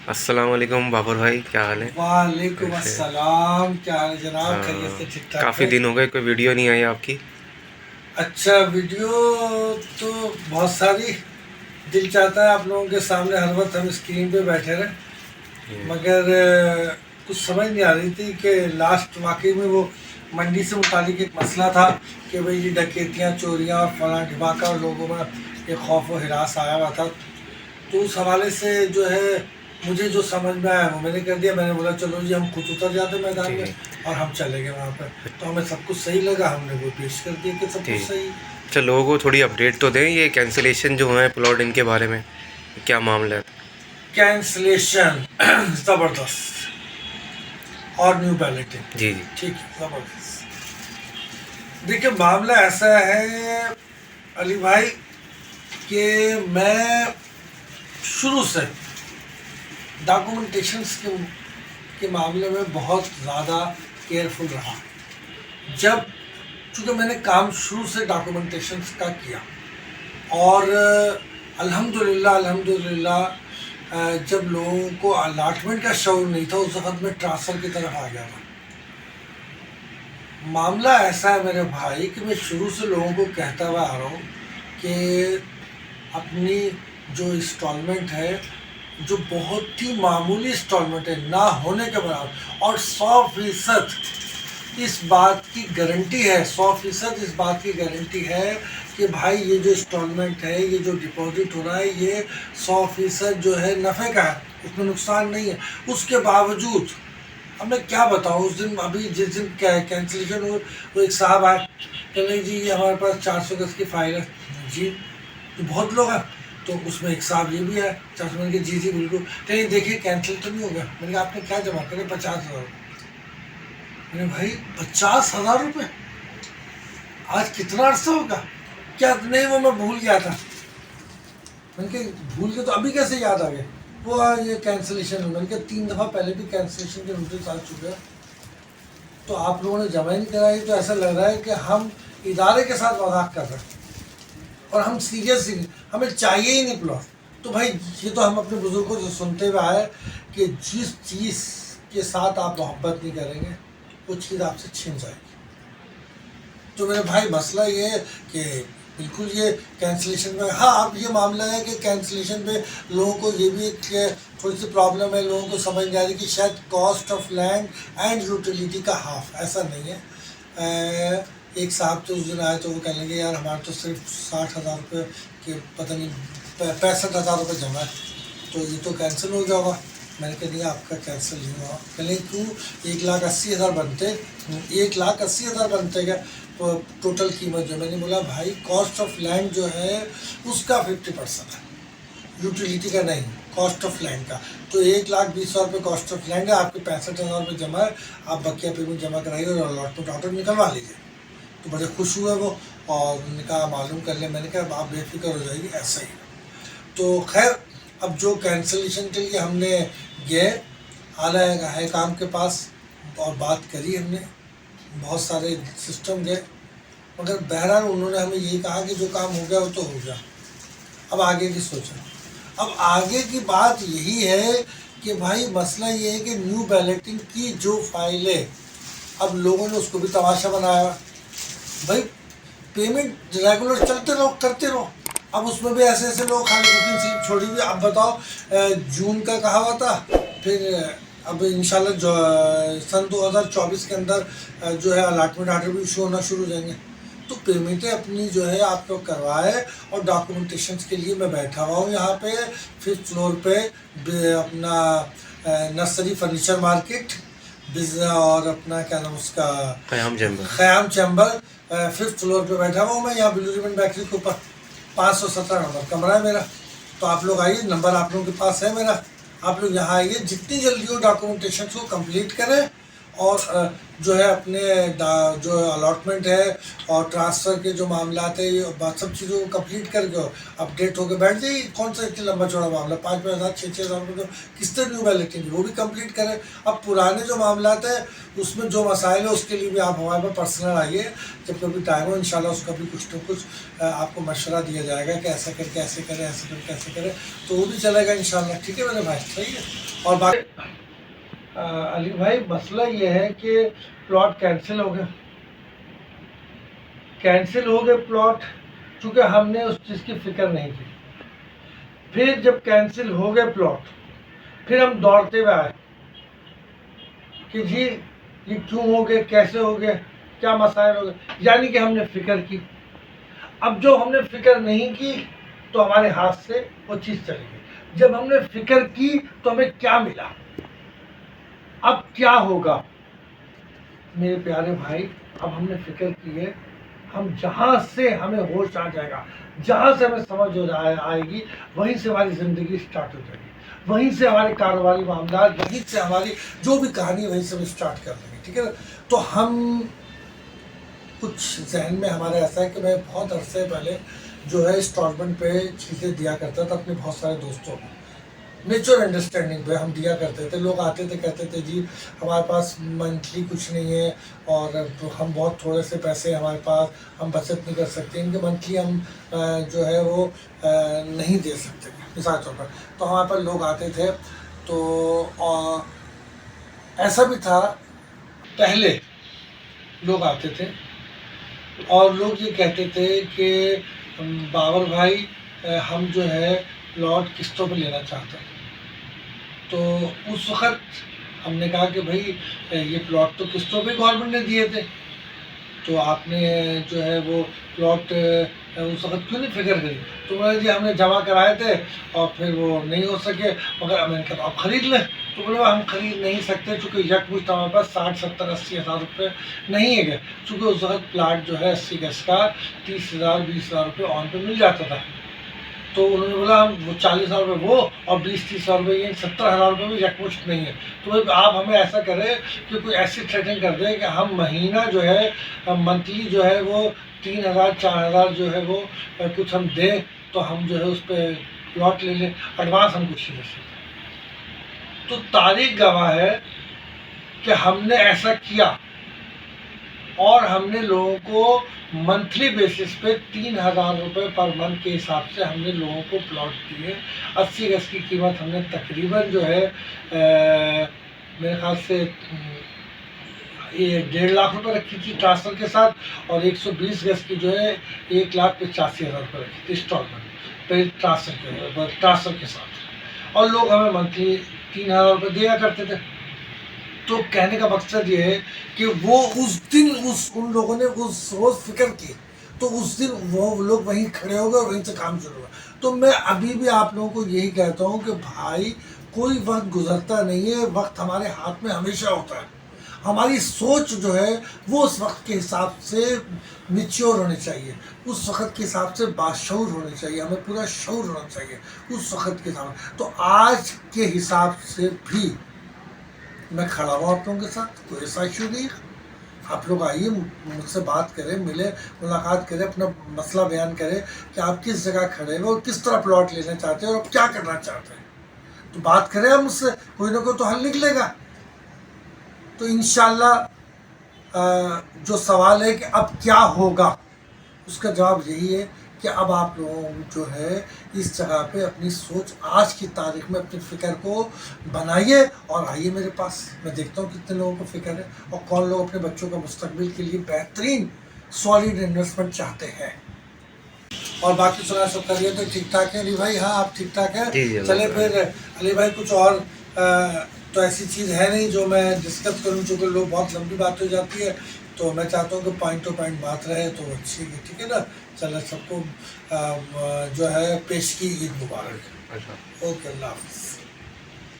अस्सलाम वालेकुम बाबर भाई, क्या हाल है? वालेकुम वैसे अस्सलाम। क्या हाल है जनाब? खैरियत से हाँ, ठीक ठाक काफ़ी है? दिन हो गए, कोई वीडियो नहीं आई आपकी। अच्छा वीडियो तो बहुत सारी। दिल चाहता है आप लोगों के सामने हर वक्त हम स्क्रीन पे बैठे रहें, मगर कुछ समझ नहीं आ रही थी कि लास्ट वाकई में वो मंडी से मुतालिक एक मसला था कि भाई ये डकैतियाँ चोरियाँ और फलां ढिमाका और लोगों में एक खौफ व हिरास आया हुआ था। तो उस हवाले से जो है मुझे जो समझ में आया वो मैंने कर दिया। मैंने बोला चलो जी हम खुद उतर जाते मैदान जी में जी और हम चले गए वहाँ पर। तो हमें सब कुछ सही लगा, हमने वो पेश कर दिया कि सब जी। कुछ सही। अच्छा, लोगों को थोड़ी अपडेट तो दें, ये कैंसिलेशन जो है प्लॉट इनके बारे में क्या मामला है? कैंसलेशन ज़बरदस्त और न्यू बैलेटिंग, जी जी। ठीक है, ज़बरदस्त। देखिए मामला ऐसा है अली भाई कि मैं शुरू से डॉक्यूमेंटेशंस के मामले में बहुत ज़्यादा केयरफुल रहा। जब चूँकि मैंने काम शुरू से डॉक्यूमेंटेशंस का किया और अल्हम्दुलिल्लाह अल्हम्दुलिल्लाह जब लोगों को अलाटमेंट का शौर नहीं था उस वक्त मैं ट्रांसफ़र की तरफ आ गया था। मामला ऐसा है मेरे भाई कि मैं शुरू से लोगों को कहता हुआ आ रहा हूँ कि अपनी जो इंस्टॉलमेंट है, जो बहुत ही मामूली इंस्टॉलमेंट है, ना होने के बराबर, और 100% इस बात की गारंटी है, 100% इस बात की गारंटी है कि भाई ये जो इंस्टॉलमेंट है, ये जो डिपॉजिट हो रहा है, ये 100% जो है नफ़े का है, उसमें नुकसान नहीं है। उसके बावजूद अब मैं क्या बताऊँ, उस दिन अभी जिस दिन कैंसिलेशन हो, वो एक साहब आए, कह रहे जी ये हमारे पास 400 गज की फाइल है। जी तो बहुत लोग हैं, तो उसमें एक साहब ये भी है 400। मैंने कहा जी जी बिल्कुल। कहीं देखिए कैंसिल तो नहीं हो गया? मैंने कहा आपने क्या जमा करे? 50,000। मैंने भाई 50,000 रुपये, आज कितना अर्सा होगा? क्या नहीं, वो मैं भूल गया था। मैंने कहा भूल के तो अभी कैसे याद आ गया? वो ये कैंसिलेशन है। मैंने कहा 3 दफ़ा पहले भी कैंसिलेशन के नोटिस आ चुके हैं, तो आप लोगों ने जमा ही नहीं कराई। तो ऐसा लग रहा है कि हम इदारे के साथ मजाक कर रहे हैं और हम सीरियस ही नहीं, हमें चाहिए ही नहीं प्लॉट। तो भाई ये तो हम अपने बुजुर्गों से सुनते हुए आए कि जिस चीज़ के साथ आप मोहब्बत नहीं करेंगे वो चीज़ आपसे छिन जाएगी। तो मेरे भाई मसला ये है कि बिल्कुल ये कैंसिलेशन में, हाँ अब ये मामला है कि कैंसिलेशन में लोगों को ये भी एक थोड़ी सी प्रॉब्लम है, लोगों को समझ नहीं आ रही कि शायद cost of land and utility का हाफ, ऐसा नहीं है। एक साहब तो उस दिन आए तो वो कहने लगे यार हमारे तो सिर्फ 60,000 रुपये के पता नहीं 65,000 रुपये जमा है, तो ये तो कैंसिल हो जाएगा। मैंने कह दिया आपका कैंसिल नहीं हुआ। कहले क्यों? 1,80,000 बनते, 1,80,000 बनते क्या तो टोटल कीमत जो? मैंने बोला भाई कॉस्ट ऑफ लैंड जो है उसका 50% है, यूटिलिटी का नहीं, कॉस्ट ऑफ लैंड का। तो 1,20,000 रुपये कॉस्ट ऑफ लैंड है, आपके 65,000 रुपये जमा है, आप बकिया पेमेंट जमा कराइए और अलॉटमेंट ऑर्डर निकलवा लीजिए। तो बड़े खुश हुए वो और उन्होंने कहा मालूम कर ले। मैंने कहा आप बेफिक्र हो जाइए, ऐसा ही। तो खैर अब जो कैंसिलेशन के लिए हमने गए आला है काम के पास और बात करी हमने, बहुत सारे सिस्टम गए, मगर बहरहाल उन्होंने हमें ये कहा कि जो काम हो गया वो तो हो गया, अब आगे की सोचो। अब आगे की बात यही है कि भाई मसला ये है कि न्यू बैलेटिंग की जो फाइल है, अब लोगों ने उसको भी तमाशा बनाया। भाई पेमेंट रेगुलर चलते रहो, करते रहो। अब उसमें भी ऐसे ऐसे लोग खाली बुकिंग स्लिप छोड़ी हुई। अब बताओ जून का कहा हुआ था, फिर अब इंशाल्लाह सन 2024 के अंदर जो है अलॉटमेंट आर्डर भी इशू होना शुरू हो जाएंगे। तो पेमेंटें अपनी जो है आप लोग करवाए और डॉक्यूमेंटेशन के लिए मैं बैठा हुआ हूँ यहाँ पे 5th फ्लोर पे अपना नर्सरी फर्नीचर मार्केट और अपना क्या नाम उसका, Khayyam chamber. Khayyam chamber 5th floor पे बैठा हुआ हूँ मैं, यहाँ ब्लू रिबन बेकरी के ऊपर। 517 नंबर कमरा है मेरा। तो आप लोग आइए, नंबर आप लोगों के पास है मेरा। आप लोग यहाँ आइए, जितनी जल्दी हो डॉक्यूमेंटेशन को कंप्लीट करें और जो है अपने जो अलॉटमेंट है और ट्रांसफ़र के जो मामलात है, ये सब चीज़ों को कंप्लीट करके अपडेट होकर बैठ जाइए। कौन सा इतना लंबा चौड़ा मामला, 5-5 हज़ार 6-6 हज़ार रुपये तो किससे न्यू बैलेटिंग वो भी कंप्लीट करें। अब पुराने जो मामलात है उसमें जो मसाइल है उसके लिए भी आप हमारे पास पर्सनल आइए, जब कभी टाइम हो इंशाल्लाह उसका भी कुछ न कुछ आपको मशवरा दिया जाएगा कि ऐसा करके ऐसे करें, ऐसे करके ऐसे करें, तो वो भी चलेगा इंशाल्लाह। ठीक है मेरे भाई, सही है। और बाकी अली भाई मसला ये है कि प्लॉट कैंसिल हो गए, प्लॉट, चूँकि हमने उस चीज़ की फ़िक्र नहीं की। फिर जब कैंसिल हो गए प्लॉट, फिर हम दौड़ते हुए आए कि जी ये क्यों हो गए, कैसे हो गए, क्या मसाइल हो गए, यानी कि हमने फ़िक्र की। अब जो हमने फ़िक्र नहीं की तो हमारे हाथ से वो चीज़ चली गई। जब हमने फ़िक्र की तो हमें क्या मिला, अब क्या होगा मेरे प्यारे भाई। अब हमने फ़िक्र की है, हम जहाँ से हमें होश आ जाएगा, जहाँ से हमें समझ हो आएगी, वहीं से हमारी ज़िंदगी स्टार्ट हो जाएगी, वहीं से हमारे कारोबारी मामला, वहीं से हमारी जो भी कहानी वहीं से हम स्टार्ट कर देंगे। ठीक है ना। तो हम कुछ जहन में हमारे ऐसा है कि मैं बहुत अरसे पहले जो है इंस्टॉलमेंट पे चीज़ें दिया करता था अपने बहुत सारे दोस्तों को, नेचुरल अंडरस्टैंडिंग पे हम दिया करते थे। लोग आते थे कहते थे जी हमारे पास मंथली कुछ नहीं है और हम बहुत थोड़े से पैसे हमारे पास, हम बचत नहीं कर सकते, इनके मंथली हम जो है वो नहीं दे सकते मिसाल तौर पर। तो हमारे पास लोग आते थे, तो ऐसा भी था पहले लोग आते थे और लोग ये कहते थे कि बाबर भाई हम जो है प्लॉट किस्तों पे लेना चाहते हैं। तो उस वक़्त हमने कहा कि भाई ये प्लॉट तो किस्तों पे गवर्नमेंट ने दिए थे, तो आपने जो है वो प्लॉट उस वक़्त क्यों नहीं फ़िक्र करी। तो बोले जी हमने जमा कराए थे और फिर वो नहीं हो सके, मगर मैंने कहा आप ख़रीद लें। तो बोले हम ख़रीद नहीं सकते चूँकि यकमुश्त हमारे पास 60-70-80 हज़ार रुपये नहीं है, चूँकि उस वक़्त प्लाट जो है 80 गज का 30,000-20 हज़ार रुपये ऑन पे मिल जाता था। तो उन्होंने बोला हम वो 40 हज़ार रुपये वो और 20-30 हज़ार रुपये ये 70 हज़ार रुपये भी यकमुश्त नहीं है। तो भाई आप हमें ऐसा करें कि कोई ऐसी ट्रेडिंग कर दें कि हम महीना जो है मंथली जो है वो 3,000-4,000 जो है वो कुछ हम दें, तो हम जो है उस पर प्लॉट ले लें, एडवांस हम कुछ नहीं दे सकते। तो तारीख गवाह है कि हमने ऐसा किया और हमने लोगों को मंथली बेसिस पे 3,000 रुपये पर मंथ के हिसाब से हमने लोगों को प्लॉट दिए। 80 गज की कीमत हमने तकरीबन जो है मेरे ख्याल से ये 1.5 लाख रुपये रखी थी ट्रांसफ़र के साथ, और 120 गज की जो है 1,85,000 रुपये रखी थी इंस्टॉलमेंट पे ट्रांसफ़र के साथ, और लोग हमें मंथली 3,000 रुपये दिया करते थे। तो कहने का मकसद ये है कि वो उस दिन उन लोगों ने उस रोज़ फ़िक्र की, तो उस दिन वो लोग वहीं खड़े हो गए और वहीं से काम शुरू हुआ। तो मैं अभी भी आप लोगों को यही कहता हूँ कि भाई कोई वक्त गुजरता नहीं है, वक्त हमारे हाथ में हमेशा होता है। हमारी सोच जो है वो उस वक्त के हिसाब से मैच्योर होनी चाहिए, उस वक्त के हिसाब से बाशऊर होनी चाहिए, हमें पूरा शऊर होना चाहिए उस वक्त के हिसाब से। तो आज के हिसाब से भी मैं खड़ा हूँ आप लोगों के साथ, कोई ऐसा इशू नहीं है। आप लोग आइए मुझसे बात करें, मिले, मुलाकात करें, अपना मसला बयान करें कि आप किस जगह खड़े हो और किस तरह प्लॉट लेना चाहते हैं और आप क्या करना चाहते हैं। तो बात करें आप मुझसे, कोई ना कोई तो हल निकलेगा। तो इंशाल्लाह जो सवाल है कि अब क्या होगा, उसका जवाब यही है कि अब आप लोगों जो है इस जगह पे अपनी सोच आज की तारीख में अपनी फ़िक्र को बनाइए और आइए मेरे पास। मैं देखता हूँ कितने लोगों को फ़िक्र है और कौन लोग अपने बच्चों का मुस्तकबिल के लिए बेहतरीन सॉलिड इन्वेस्टमेंट चाहते हैं। और बाकी सुना सब करिए तो ठीक ठाक है अली भाई। हाँ आप ठीक ठाक है। चले फिर अली भाई कुछ और तो ऐसी चीज़ है नहीं जो मैं डिस्कस करूँ, चूँकि लोग बहुत लंबी बात हो जाती है, तो मैं चाहता हूँ कि पॉइंट टू पॉइंट बात रहे तो अच्छी है। ठीक है ना। चलो सबको जो है पेश की ईद मुबारक। अच्छा। ओके, अल्लाह हाफ़िज़।